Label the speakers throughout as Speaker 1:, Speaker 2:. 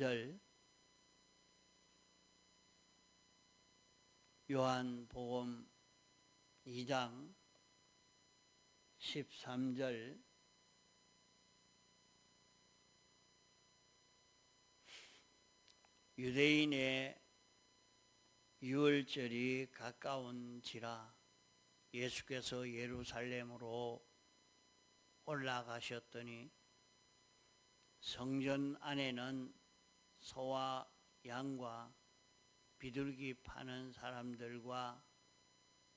Speaker 1: 절 요한복음 2장 13절 유대인의 유월절이 가까운지라 예수께서 예루살렘으로 올라가셨더니 성전 안에는 소와 양과 비둘기 파는 사람들과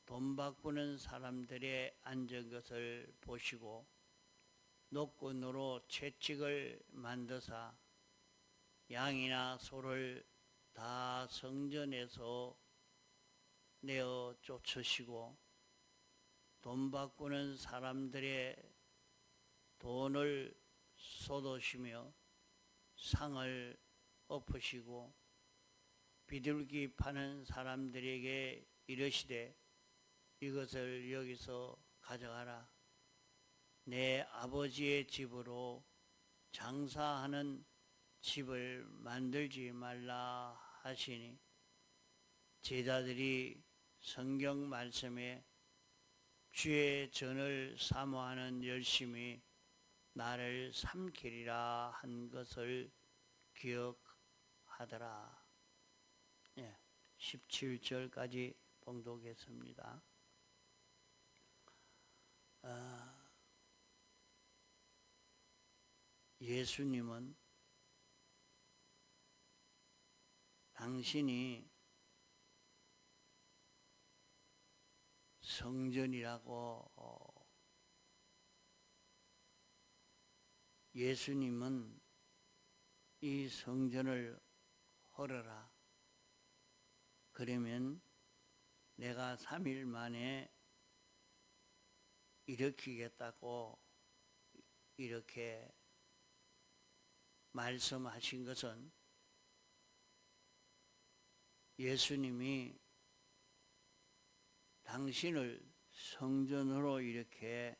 Speaker 1: 돈 바꾸는 사람들의 앉은 것을 보시고 노끈으로 채찍을 만드사 양이나 소를 다 성전에서 내어 쫓으시고 돈 바꾸는 사람들의 돈을 쏟으시며 상을 엎으시고 비둘기 파는 사람들에게 이르시되 이것을 여기서 가져가라. 내 아버지의 집으로 장사하는 집을 만들지 말라 하시니 제자들이 성경 말씀에 주의 전을 사모하는 열심이 나를 삼키리라 한 것을 기억하더라. 17절까지 봉독했습니다. 예수님은 당신이 성전이라고 예수님은 이 성전을 헐어라. 그러면 내가 3일 만에 일으키겠다고 이렇게 말씀하신 것은 예수님이 당신을 성전으로 이렇게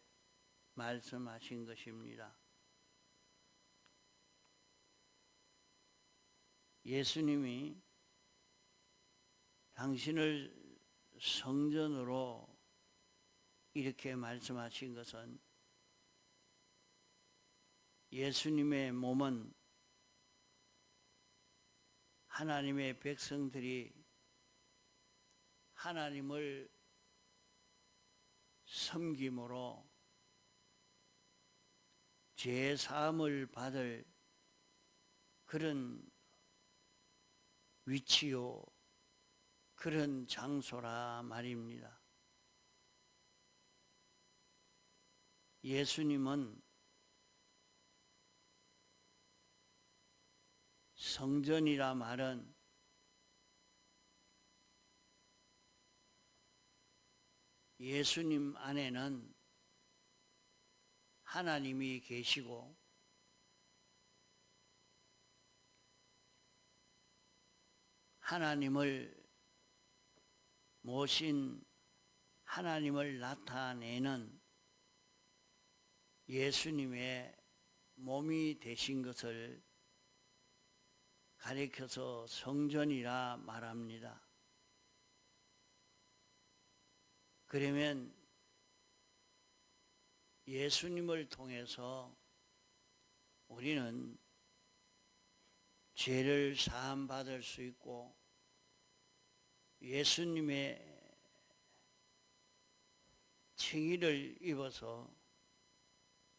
Speaker 1: 말씀하신 것입니다. 예수님이 당신을 성전으로 이렇게 말씀하신 것은 예수님의 몸은 하나님의 백성들이 하나님을 섬김으로 죄 사함을 받을 그런 위치요, 그런 장소라 말입니다. 예수님은 성전이라 말은 예수님 안에는 하나님이 계시고 하나님을 모신 하나님을 나타내는 예수님의 몸이 되신 것을 가리켜서 성전이라 말합니다. 그러면 예수님을 통해서 우리는 죄를 사함 받을 수 있고 예수님의 칭의를 입어서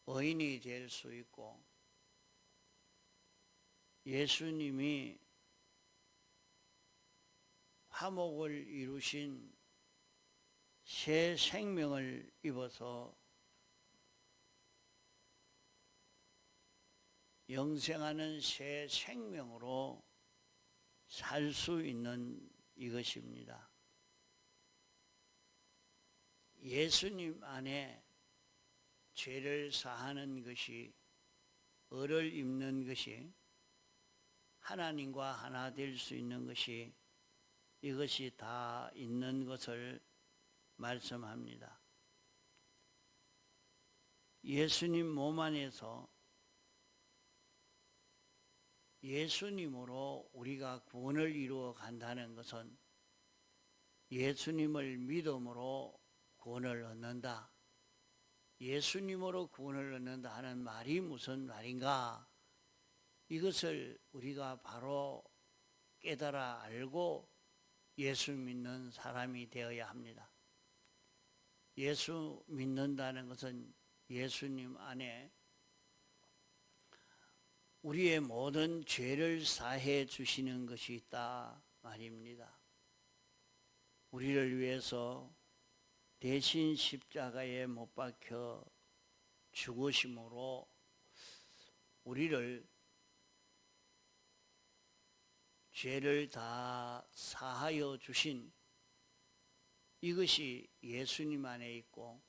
Speaker 1: 의인이 될 수 있고 예수님이 화목을 이루신 새 생명을 입어서 영생하는 새 생명으로 살 수 있는 이것입니다. 예수님 안에 죄를 사하는 것이, 의를 입는 것이, 하나님과 하나 될 수 있는 것이, 이것이 다 있는 것을 말씀합니다. 예수님 몸 안에서 예수님으로 우리가 구원을 이루어 간다는 것은 예수님을 믿음으로 구원을 얻는다. 예수님으로 구원을 얻는다 하는 말이 무슨 말인가? 이것을 우리가 바로 깨달아 알고 예수 믿는 사람이 되어야 합니다. 예수 믿는다는 것은 예수님 안에 우리의 모든 죄를 사해 주시는 것이 있다 말입니다. 우리를 위해서 대신 십자가에 못 박혀 죽으심으로 우리를 죄를 다 사하여 주신 이것이 예수님 안에 있고,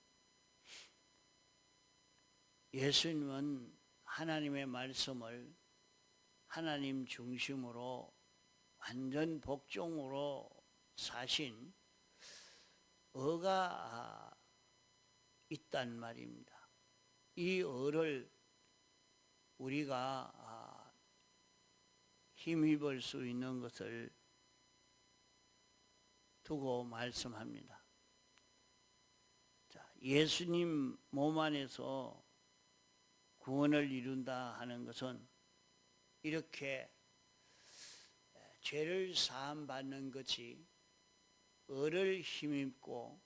Speaker 1: 예수님은 하나님의 말씀을 하나님 중심으로 완전 복종으로 사신 어가 있단 말입니다. 이 어를 우리가 힘입을 수 있는 것을 두고 말씀합니다. 자, 예수님 몸 안에서 구원을 이룬다 하는 것은 이렇게 죄를 사함 받는 것이 을을 힘입고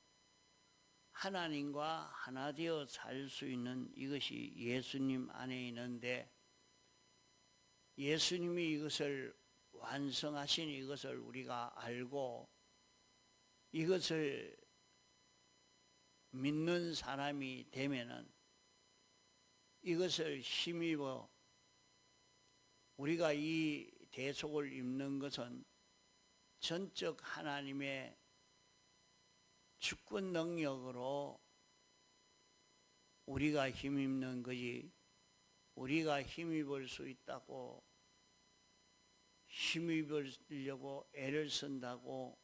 Speaker 1: 하나님과 하나 되어 살 수 있는 이것이 예수님 안에 있는데, 예수님이 이것을 완성하신 이것을 우리가 알고 이것을 믿는 사람이 되면은 이것을 힘입어 우리가 이 대속을 입는 것은 전적 하나님의 주권 능력으로 우리가 힘입는 것이, 우리가 힘입을 수 있다고 힘입으려고 애를 쓴다고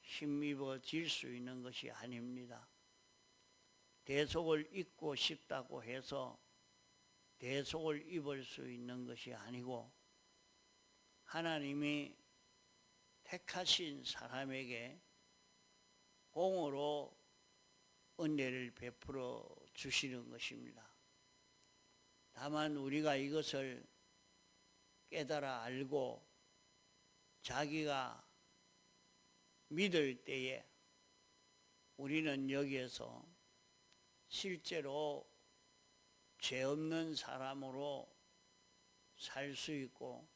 Speaker 1: 힘입어질 수 있는 것이 아닙니다. 대속을 입고 싶다고 해서 대속을 입을 수 있는 것이 아니고, 하나님이 택하신 사람에게 공으로 은혜를 베풀어 주시는 것입니다. 다만 우리가 이것을 깨달아 알고 자기가 믿을 때에 우리는 여기에서 실제로 죄 없는 사람으로 살 수 있고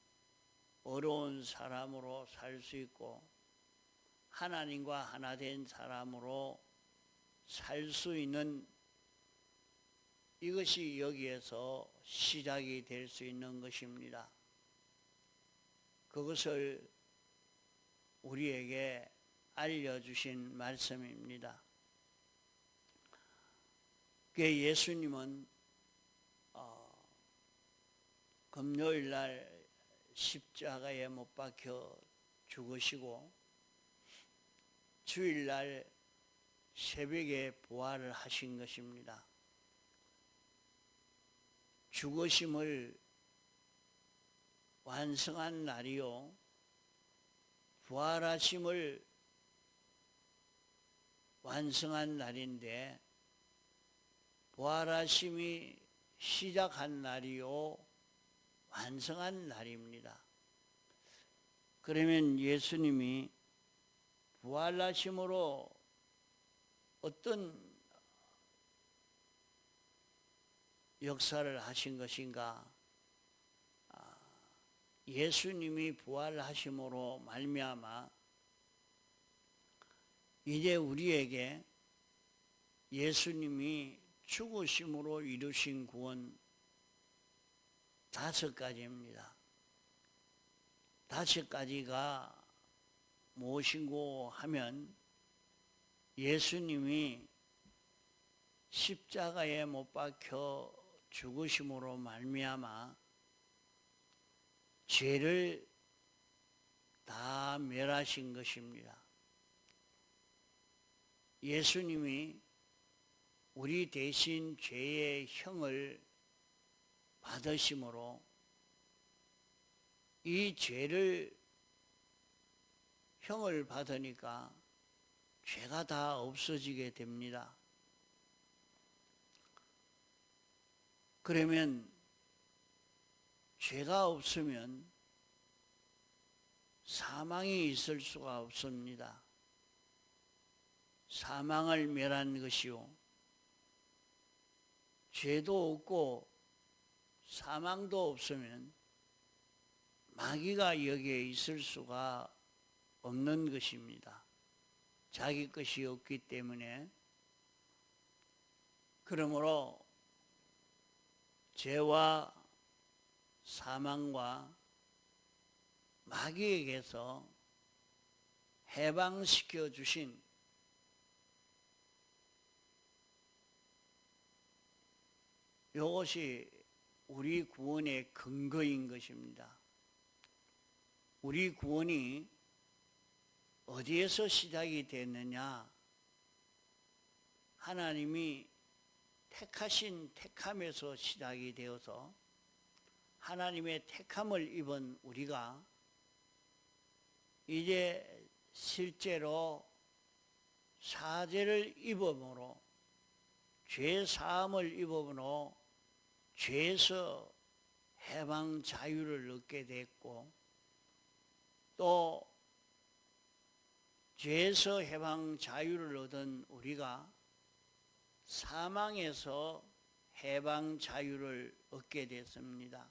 Speaker 1: 어려운 사람으로 살 수 있고 하나님과 하나 된 사람으로 살 수 있는 이것이 여기에서 시작이 될 수 있는 것입니다. 그것을 우리에게 알려주신 말씀입니다. 예수님은 금요일 날 십자가에 못 박혀 죽으시고 주일날 새벽에 부활을 하신 것입니다. 죽으심을 완성한 날이요, 부활하심을 완성한 날인데 부활하심이 시작한 날이요, 완성한 날입니다. 그러면 예수님이 부활하심으로 어떤 역사를 하신 것인가? 예수님이 부활하심으로 말미암아 이제 우리에게 예수님이 죽으심으로 이루신 구원 5가지입니다. 5가지가 무엇인고 하면, 예수님이 십자가에 못 박혀 죽으심으로 말미암아 죄를 다 멸하신 것입니다. 예수님이 우리 대신 죄의 형을 받으심으로 이 죄를 형을 받으니까 죄가 다 없어지게 됩니다. 그러면 죄가 없으면 사망이 있을 수가 없습니다. 사망을 멸한 것이요, 죄도 없고 사망도 없으면 마귀가 여기에 있을 수가 없는 것입니다. 자기 것이 없기 때문에. 그러므로 죄와 사망과 마귀에게서 해방시켜 주신 이것이 우리 구원의 근거인 것입니다. 우리 구원이 어디에서 시작이 됐느냐? 하나님이 택하신 택함에서 시작이 되어서 하나님의 택함을 입은 우리가 이제 실제로 사죄를 입음으로, 죄 사함을 입음으로 죄에서 해방 자유를 얻게 됐고, 또 죄에서 해방 자유를 얻은 우리가 사망에서 해방 자유를 얻게 됐습니다.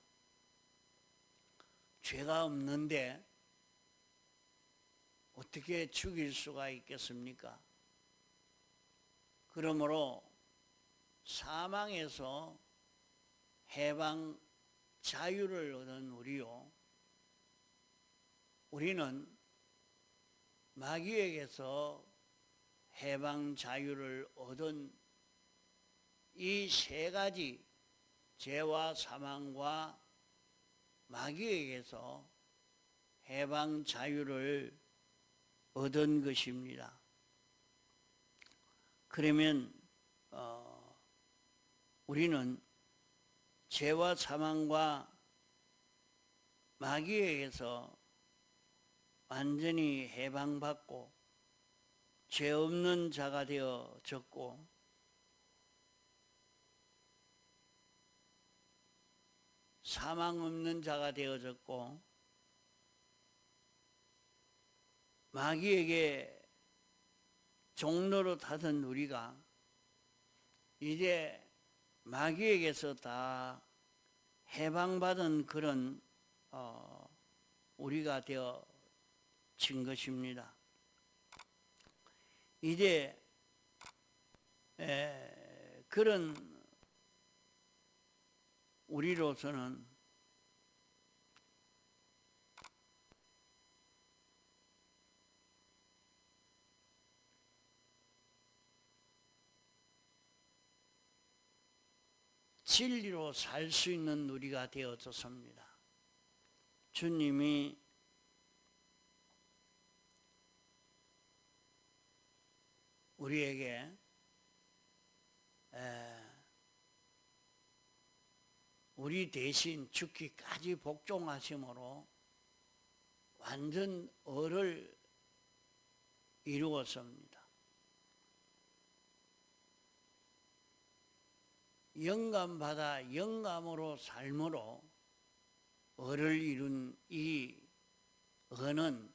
Speaker 1: 죄가 없는데 어떻게 죽일 수가 있겠습니까? 그러므로 사망에서 해방 자유를 얻은 우리요, 우리는 마귀에게서 해방 자유를 얻은 이 세 가지, 죄와 사망과 마귀에게서 해방 자유를 얻은 것입니다. 그러면 우리는 죄와 사망과 마귀에게서 완전히 해방받고 죄 없는 자가 되어졌고, 사망 없는 자가 되어졌고, 마귀에게 종로로 타던 우리가 이제 마귀에게서 다 해방받은 그런 우리가 되어진 것입니다. 이제 그런 우리로서는 진리로 살 수 있는 우리가 되어졌습니다. 주님이 우리에게 우리 대신 죽기까지 복종하심으로 완전 의를 이루었습니다. 영감받아 영감으로 삶으로 의를 이룬 이 의는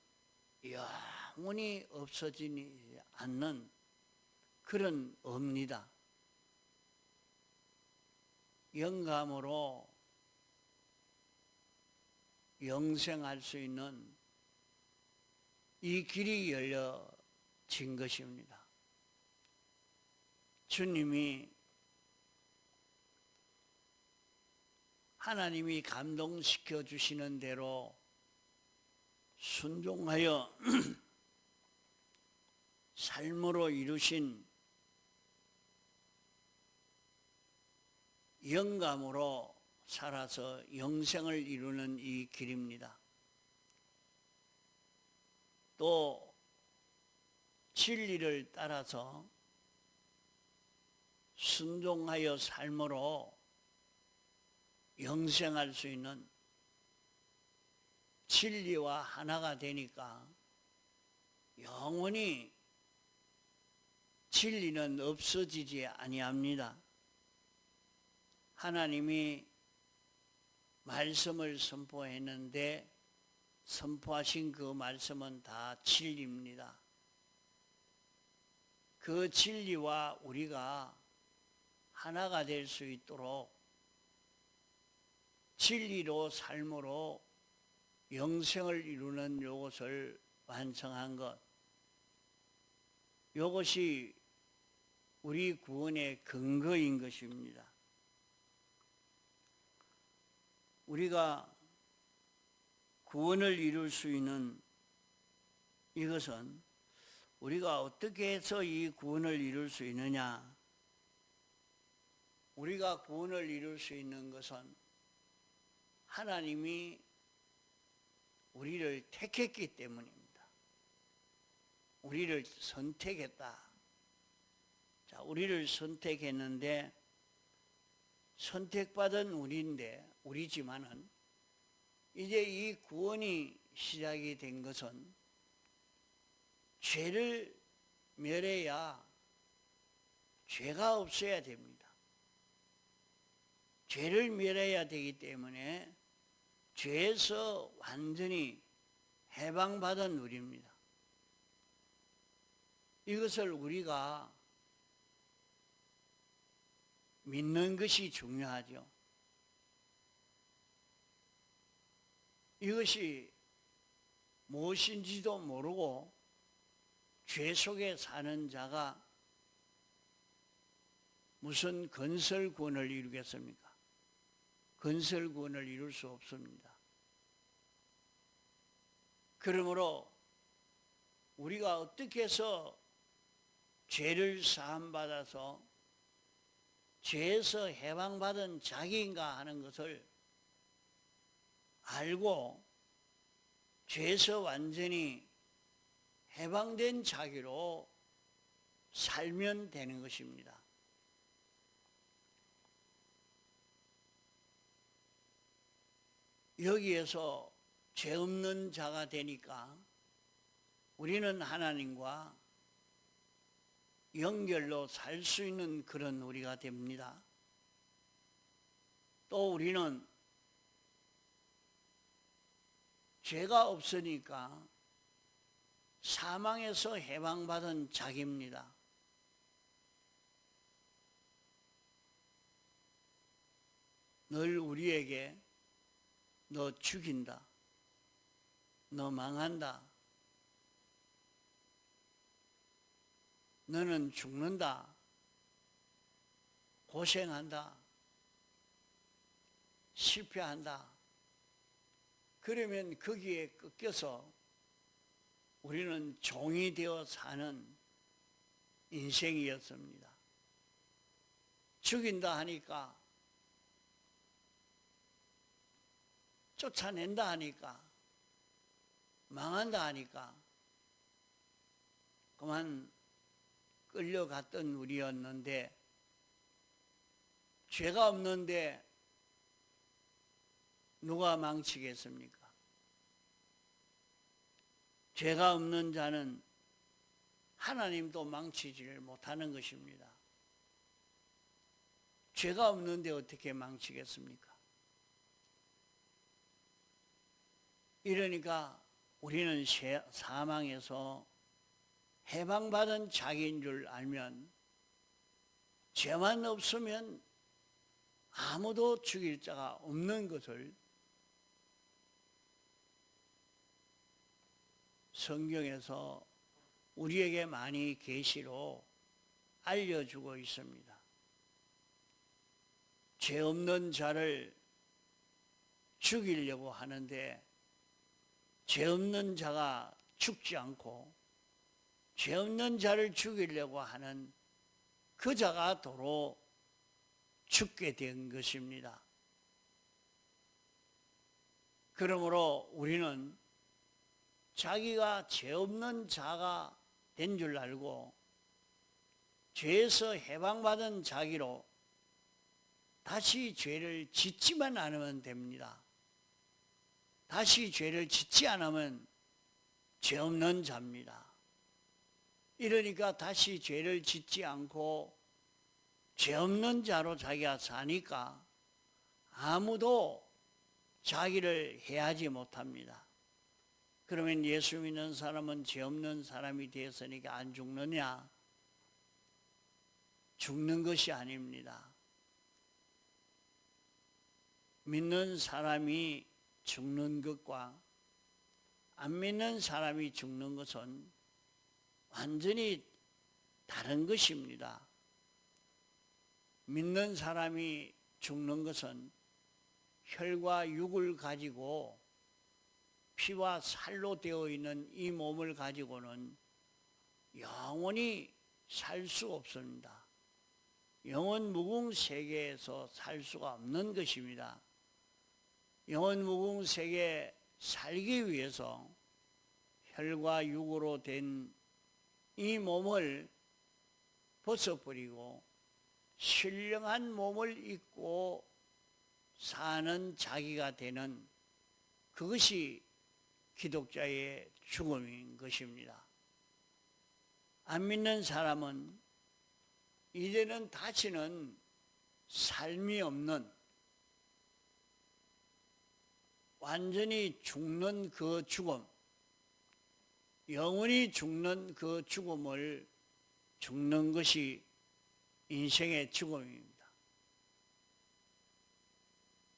Speaker 1: 영원히 없어지지 않는 그런 의입니다. 영감으로 영생할 수 있는 이 길이 열려진 것입니다. 주님이 하나님이 감동시켜 주시는 대로 순종하여 삶으로 이루신 영감으로 살아서 영생을 이루는 이 길입니다. 또 진리를 따라서 순종하여 삶으로 영생할 수 있는 진리와 하나가 되니까 영원히 진리는 없어지지 아니합니다. 하나님이 말씀을 선포했는데 선포하신 그 말씀은 다 진리입니다. 그 진리와 우리가 하나가 될 수 있도록 진리로 삶으로 영생을 이루는 이것을 완성한 것, 이것이 우리 구원의 근거인 것입니다. 우리가 구원을 이룰 수 있는 이것은 우리가 어떻게 해서 이 구원을 이룰 수 있느냐? 우리가 구원을 이룰 수 있는 것은 하나님이 우리를 택했기 때문입니다. 우리를 선택했다. 자, 우리를 선택했는데 선택받은 우리지만은 이제 이 구원이 시작이 된 것은 죄를 멸해야 죄가 없어야 됩니다. 죄를 멸해야 되기 때문에 죄에서 완전히 해방받은 우리입니다. 이것을 우리가 믿는 것이 중요하죠. 이것이 무엇인지도 모르고 죄 속에 사는 자가 무슨 건설구원을 이루겠습니까? 건설구원을 이룰 수 없습니다. 그러므로 우리가 어떻게 해서 죄를 사함받아서 죄에서 해방받은 자기인가 하는 것을 알고 죄에서 완전히 해방된 자기로 살면 되는 것입니다. 여기에서 죄 없는 자가 되니까 우리는 하나님과 연결로 살 수 있는 그런 우리가 됩니다. 또 우리는 죄가 없으니까 사망에서 해방받은 자기입니다. 늘 우리에게 너 죽인다, 너 망한다, 너는 죽는다, 고생한다, 실패한다. 그러면 거기에 꺾여서 우리는 종이 되어 사는 인생이었습니다. 죽인다 하니까, 쫓아낸다 하니까, 망한다 하니까 그만 끌려갔던 우리였는데, 죄가 없는데 누가 망치겠습니까? 죄가 없는 자는 하나님도 망치지를 못하는 것입니다. 죄가 없는데 어떻게 망치겠습니까? 이러니까 우리는 사망에서 해방받은 자기인 줄 알면 죄만 없으면 아무도 죽일 자가 없는 것을 성경에서 우리에게 많이 계시로 알려주고 있습니다. 죄 없는 자를 죽이려고 하는데 죄 없는 자가 죽지 않고 죄 없는 자를 죽이려고 하는 그 자가 도로 죽게 된 것입니다. 그러므로 우리는 자기가 죄 없는 자가 된 줄 알고 죄에서 해방받은 자기로 다시 죄를 짓지만 않으면 됩니다. 다시 죄를 짓지 않으면 죄 없는 자입니다. 이러니까 다시 죄를 짓지 않고 죄 없는 자로 자기가 사니까 아무도 자기를 해하지 못합니다. 그러면 예수 믿는 사람은 죄 없는 사람이 되었으니까 안 죽느냐? 죽는 것이 아닙니다. 믿는 사람이 죽는 것과 안 믿는 사람이 죽는 것은 완전히 다른 것입니다. 믿는 사람이 죽는 것은 혈과 육을 가지고 피와 살로 되어 있는 이 몸을 가지고는 영원히 살 수 없습니다. 영원 무궁 세계에서 살 수가 없는 것입니다. 영원 무궁 세계 살기 위해서 혈과 육으로 된 이 몸을 벗어버리고 신령한 몸을 입고 사는 자기가 되는 그것이 기독자의 죽음인 것입니다. 안 믿는 사람은 이제는 다시는 삶이 없는 완전히 죽는 그 죽음, 영원히 죽는 그 죽음을 죽는 것이 인생의 죽음입니다.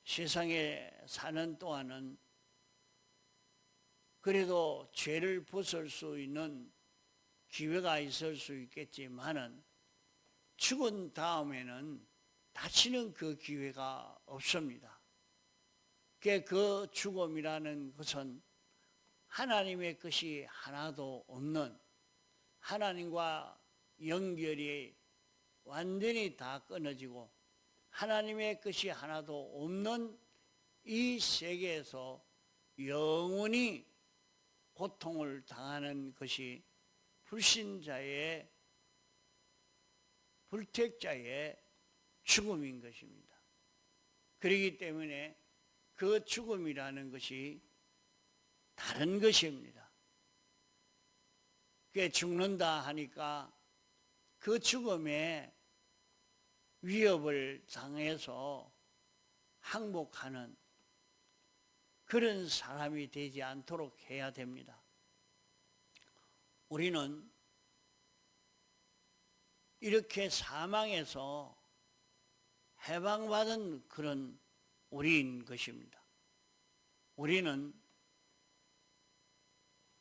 Speaker 1: 세상에 사는 동안은 그래도 죄를 벗을 수 있는 기회가 있을 수 있겠지만은 죽은 다음에는 다시는 그 기회가 없습니다. 그 죽음이라는 것은 하나님의 것이 하나도 없는, 하나님과 연결이 완전히 다 끊어지고 하나님의 것이 하나도 없는 이 세계에서 영원히 고통을 당하는 것이 불신자의, 불택자의 죽음인 것입니다. 그렇기 때문에 그 죽음이라는 것이 다른 것입니다. 그게 죽는다 하니까 그 죽음에 위협을 당해서 항복하는 그런 사람이 되지 않도록 해야 됩니다. 우리는 이렇게 사망에서 해방받은 그런 우리인 것입니다. 우리는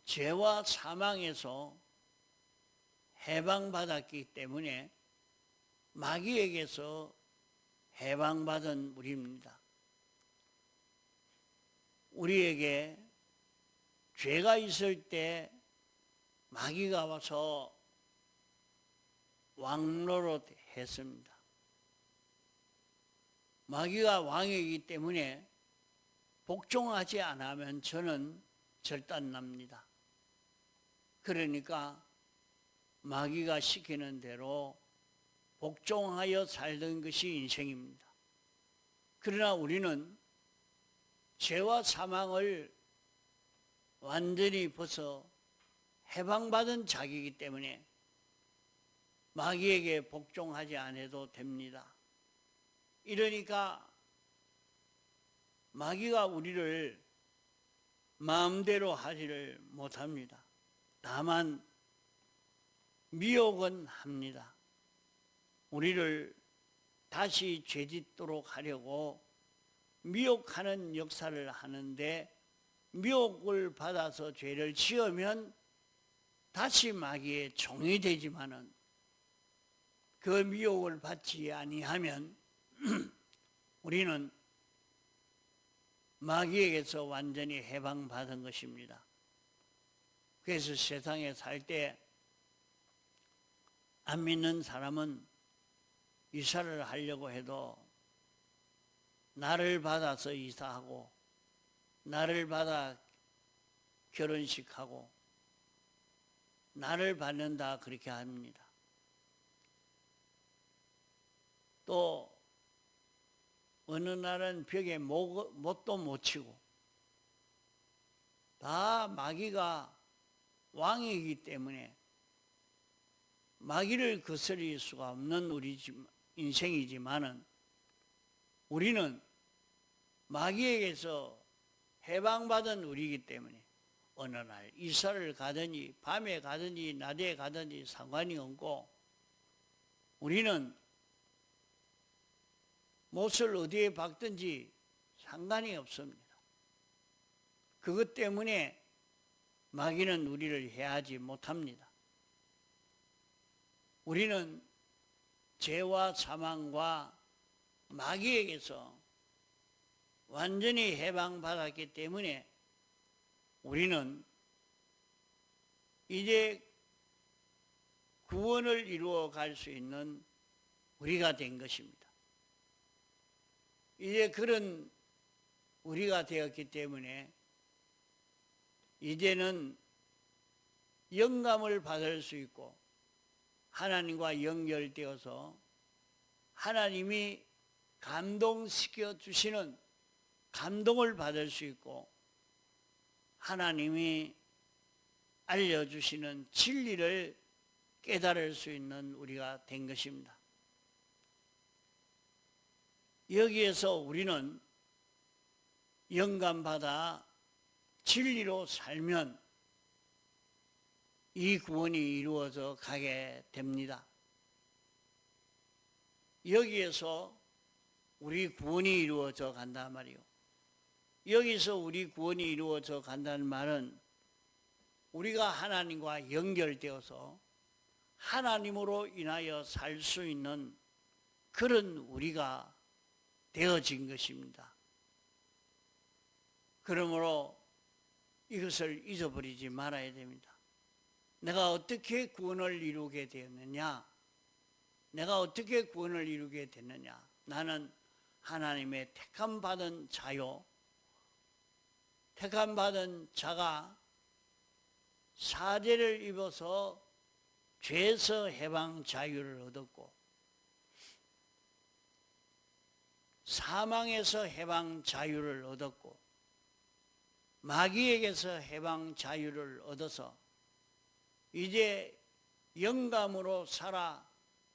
Speaker 1: 죄와 사망에서 해방받았기 때문에 마귀에게서 해방받은 우리입니다. 우리에게 죄가 있을 때 마귀가 와서 왕노릇 했습니다. 마귀가 왕이기 때문에 복종하지 않으면 저는 절단납니다. 그러니까 마귀가 시키는 대로 복종하여 살던 것이 인생입니다. 그러나 우리는 죄와 사망을 완전히 벗어 해방받은 자기이기 때문에 마귀에게 복종하지 않아도 됩니다. 이러니까 마귀가 우리를 마음대로 하지를 못합니다. 다만 미혹은 합니다. 우리를 다시 죄짓도록 하려고 미혹하는 역사를 하는데, 미혹을 받아서 죄를 지으면 다시 마귀의 종이 되지만은 그 미혹을 받지 아니하면 우리는 마귀에게서 완전히 해방받은 것입니다. 그래서 세상에 살 때 안 믿는 사람은 이사를 하려고 해도 나를 받아서 이사하고 나를 받아 결혼식하고 나를 받는다 그렇게 합니다. 또 어느 날은 벽에 못도 못 치고 다 마귀가 왕이기 때문에 마귀를 거스릴 수가 없는 우리 인생이지만은 우리는 마귀에게서 해방받은 우리이기 때문에 어느 날 이사를 가든지 밤에 가든지 낮에 가든지 상관이 없고 우리는 못을 어디에 박든지 상관이 없습니다. 그것 때문에 마귀는 우리를 해하지 못합니다. 우리는 죄와 사망과 마귀에게서 완전히 해방받았기 때문에 우리는 이제 구원을 이루어 갈 수 있는 우리가 된 것입니다. 이제 그런 우리가 되었기 때문에 이제는 영감을 받을 수 있고 하나님과 연결되어서 하나님이 감동시켜 주시는 감동을 받을 수 있고 하나님이 알려주시는 진리를 깨달을 수 있는 우리가 된 것입니다. 여기에서 우리는 영감받아 진리로 살면 이 구원이 이루어져 가게 됩니다. 여기에서 우리 구원이 이루어져 간단 말이요. 여기서 우리 구원이 이루어져 간다는 말은 우리가 하나님과 연결되어서 하나님으로 인하여 살 수 있는 그런 우리가 되어진 것입니다. 그러므로 이것을 잊어버리지 말아야 됩니다. 내가 어떻게 구원을 이루게 되었느냐? 내가 어떻게 구원을 이루게 됐느냐? 나는 하나님의 택함받은 자요. 택함받은 자가 사죄를 입어서 죄에서 해방 자유를 얻었고 사망에서 해방 자유를 얻었고 마귀에게서 해방 자유를 얻어서 이제 영감으로 살아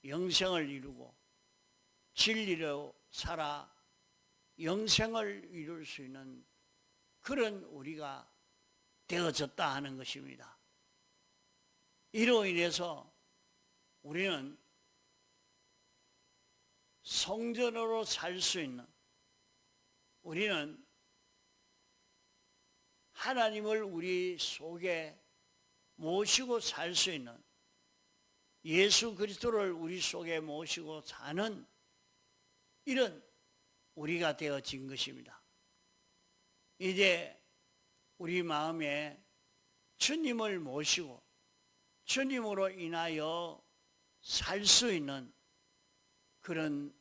Speaker 1: 영생을 이루고 진리로 살아 영생을 이룰 수 있는 그런 우리가 되어졌다 하는 것입니다. 이로 인해서 우리는 성전으로 살 수 있는, 우리는 하나님을 우리 속에 모시고 살 수 있는, 예수 그리스도를 우리 속에 모시고 사는 이런 우리가 되어진 것입니다. 이제 우리 마음에 주님을 모시고 주님으로 인하여 살 수 있는 그런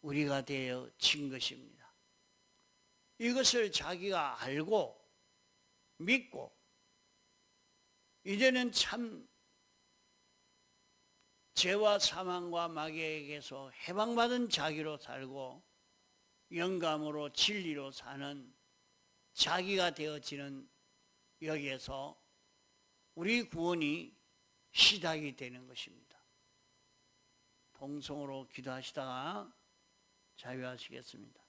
Speaker 1: 우리가 되어진 것입니다. 이것을 자기가 알고 믿고 이제는 참 죄와 사망과 마귀에게서 해방받은 자기로 살고 영감으로 진리로 사는 자기가 되어지는 여기에서 우리 구원이 시작이 되는 것입니다. 동성으로 기도하시다가 자유하시겠습니다.